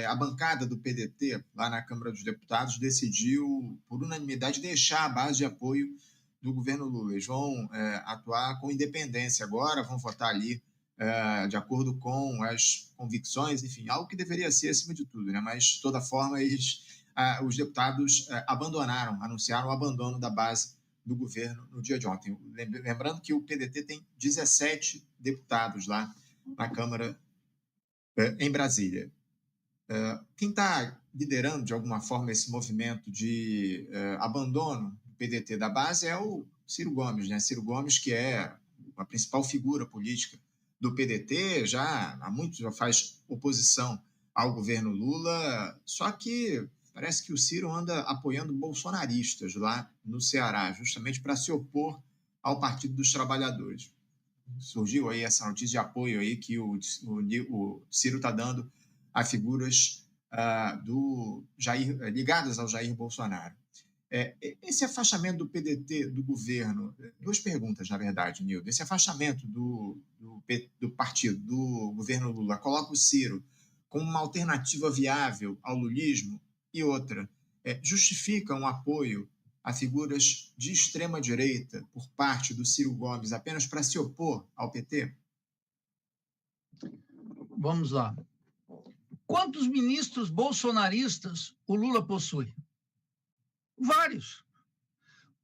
a bancada do PDT, lá na Câmara dos Deputados, decidiu, por unanimidade, deixar a base de apoio do governo Lula. Eles vão atuar com independência agora, vão votar ali de acordo com as convicções, enfim, algo que deveria ser acima de tudo, né? Mas, de toda forma, os deputados anunciaram o abandono da base do governo no dia de ontem. Lembrando que o PDT tem 17 deputados lá na Câmara em Brasília. Quem está liderando, de alguma forma, esse movimento de abandono do PDT da base é o Ciro Gomes, né? Ciro Gomes, que é a principal figura política do PDT, há muito já faz oposição ao governo Lula, só que parece que o Ciro anda apoiando bolsonaristas lá no Ceará, justamente para se opor ao Partido dos Trabalhadores. Surgiu aí essa notícia de apoio aí que o Ciro está dando a figuras ligadas ao Jair Bolsonaro. Esse afastamento do PDT do governo, duas perguntas, na verdade, Nildo. Esse afastamento do partido, do governo Lula, coloca o Ciro como uma alternativa viável ao lulismo? E outra, justifica um apoio a figuras de extrema-direita por parte do Ciro Gomes apenas para se opor ao PT? Vamos lá. Quantos ministros bolsonaristas o Lula possui? Vários.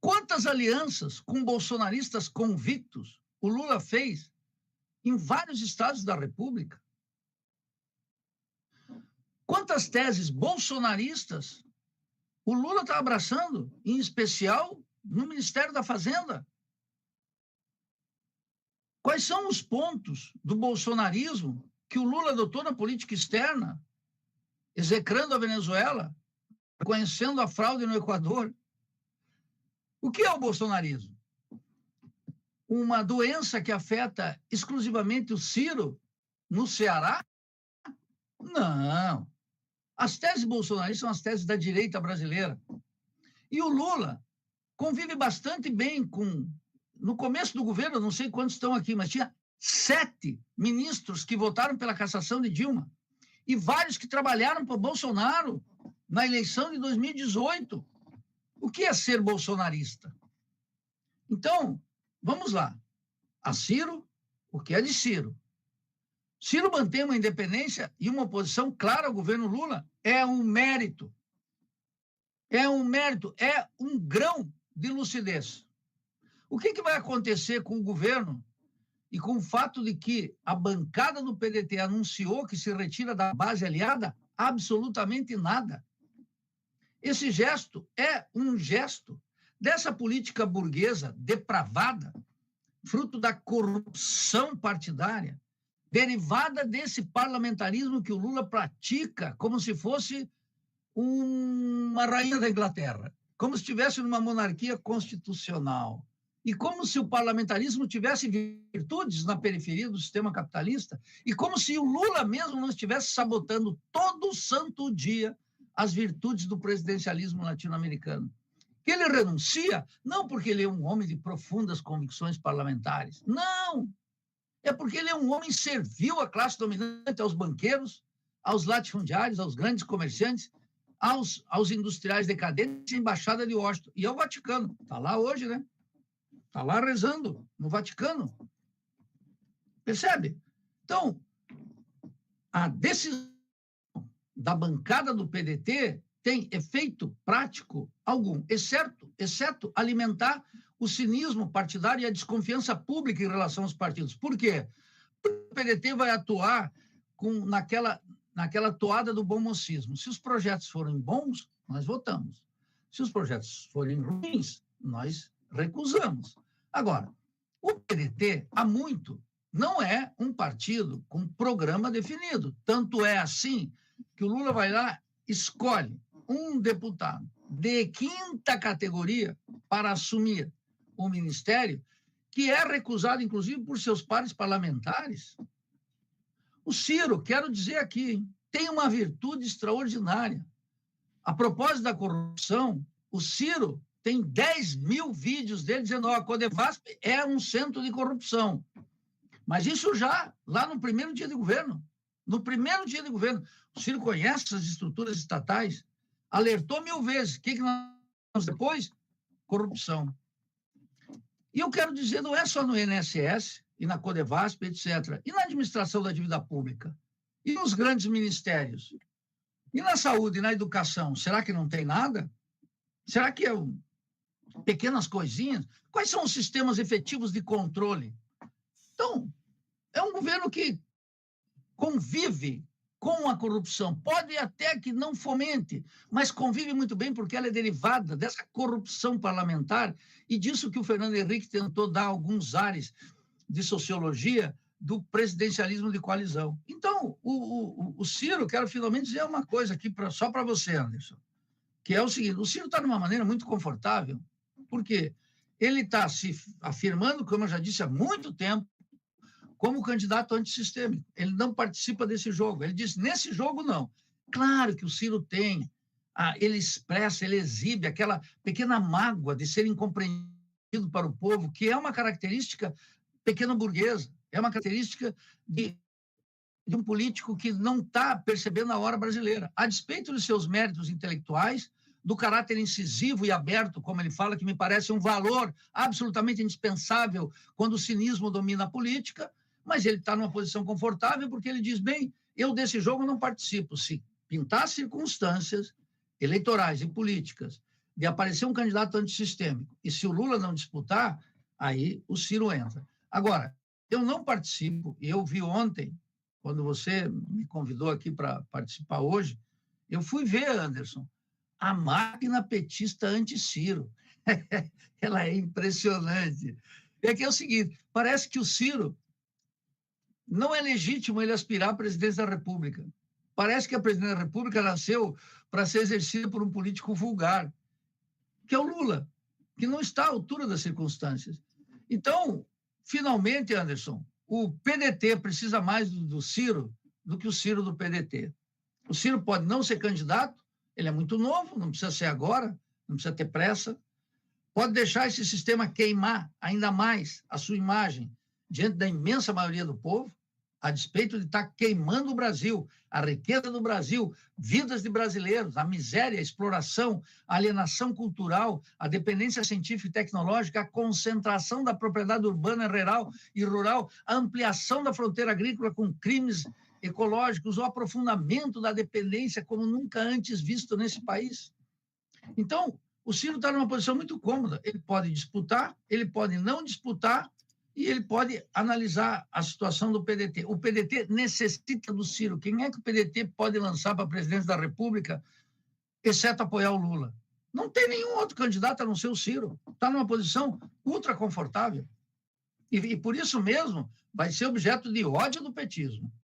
Quantas alianças com bolsonaristas convictos o Lula fez em vários estados da República? Quantas teses bolsonaristas o Lula está abraçando, em especial no Ministério da Fazenda? Quais são os pontos do bolsonarismo que o Lula adotou na política externa, execrando a Venezuela, reconhecendo a fraude no Equador? O que é o bolsonarismo? Uma doença que afeta exclusivamente o Ciro no Ceará? Não. As teses bolsonaristas são as teses da direita brasileira. E o Lula convive bastante bem com... No começo do governo, eu não sei quantos estão aqui, mas tinha 7 ministros que votaram pela cassação de Dilma e vários que trabalharam para o Bolsonaro na eleição de 2018. O que é ser bolsonarista? Então, vamos lá. A Ciro, o que é de Ciro? Ciro mantém uma independência e uma oposição clara ao governo Lula. É um mérito. É um mérito, é um grão de lucidez. O que vai acontecer com o governo e com o fato de que a bancada do PDT anunciou que se retira da base aliada? Absolutamente nada. Esse gesto é um gesto dessa política burguesa depravada, fruto da corrupção partidária, derivada desse parlamentarismo que o Lula pratica como se fosse uma rainha da Inglaterra, como se estivesse numa monarquia constitucional. E como se o parlamentarismo tivesse virtudes na periferia do sistema capitalista, e como se o Lula mesmo não estivesse sabotando todo santo dia as virtudes do presidencialismo latino-americano. Que ele renuncia, não porque ele é um homem de profundas convicções parlamentares, não! É porque ele é um homem servil à classe dominante, aos banqueiros, aos latifundiários, aos grandes comerciantes, aos industriais decadentes, à Embaixada de Washington e ao Vaticano. Está lá hoje, né? Está lá rezando, no Vaticano. Percebe? Então, a decisão da bancada do PDT tem efeito prático algum, exceto alimentar o cinismo partidário e a desconfiança pública em relação aos partidos. Por quê? Porque o PDT vai atuar naquela toada do bom mocismo. Se os projetos forem bons, nós votamos. Se os projetos forem ruins, nós recusamos. Agora, o PDT, há muito, não é um partido com programa definido. Tanto é assim que o Lula vai lá, escolhe um deputado de 5ª categoria para assumir o ministério, que é recusado, inclusive, por seus pares parlamentares. O Ciro, quero dizer aqui, hein, tem uma virtude extraordinária. A propósito da corrupção, o Ciro tem 10 mil vídeos dele dizendo que a Codevasp é um centro de corrupção. Mas isso já lá no primeiro dia de governo, no primeiro dia de governo. O Ciro conhece essas estruturas estatais, alertou 1000 vezes. O que nós depois? Corrupção. E eu quero dizer, não é só no INSS e na Codevasp, etc. E na administração da dívida pública? E nos grandes ministérios? E na saúde e na educação? Será que não tem nada? Será que pequenas coisinhas? Quais são os sistemas efetivos de controle? Então, é um governo que convive com a corrupção. Pode até que não fomente, mas convive muito bem porque ela é derivada dessa corrupção parlamentar e disso que o Fernando Henrique tentou dar alguns ares de sociologia do presidencialismo de coalizão. Então, o Ciro, quero finalmente dizer uma coisa aqui só para você, Anderson, que é o seguinte: o Ciro está de uma maneira muito confortável, porque ele está se afirmando, como eu já disse há muito tempo, como candidato antissistêmico. Ele não participa desse jogo. Ele diz, nesse jogo, não. Claro que o Ciro tem, ele expressa, ele exibe aquela pequena mágoa de ser incompreendido para o povo, que é uma característica pequena burguesa, é uma característica de um político que não está percebendo a hora brasileira. A despeito de seus méritos intelectuais, do caráter incisivo e aberto, como ele fala, que me parece um valor absolutamente indispensável quando o cinismo domina a política, mas ele está numa posição confortável porque ele diz, bem, eu desse jogo não participo. Se pintar circunstâncias eleitorais e políticas de aparecer um candidato antissistêmico, e se o Lula não disputar, aí o Ciro entra. Agora, eu não participo, e eu vi ontem, quando você me convidou aqui para participar hoje, eu fui ver, Anderson, a máquina petista anti-Ciro. Ela é impressionante. É que é o seguinte, parece que o Ciro não é legítimo ele aspirar à presidência da República. Parece que a presidência da República nasceu para ser exercida por um político vulgar, que é o Lula, que não está à altura das circunstâncias. Então, finalmente, Anderson, o PDT precisa mais do Ciro do que o Ciro do PDT. O Ciro pode não ser candidato, ele é muito novo, não precisa ser agora, não precisa ter pressa. Pode deixar esse sistema queimar ainda mais a sua imagem diante da imensa maioria do povo, a despeito de estar queimando o Brasil, a riqueza do Brasil, vidas de brasileiros, a miséria, a exploração, a alienação cultural, a dependência científica e tecnológica, a concentração da propriedade urbana e rural, a ampliação da fronteira agrícola com crimes ecológicos, o aprofundamento da dependência como nunca antes visto nesse país. Então, o Ciro está numa posição muito cômoda. Ele pode disputar, ele pode não disputar, e ele pode analisar a situação do PDT. O PDT necessita do Ciro. Quem é que o PDT pode lançar para a presidência da República, exceto apoiar o Lula? Não tem nenhum outro candidato a não ser o Ciro. Está numa posição ultra confortável. E por isso mesmo vai ser objeto de ódio do petismo.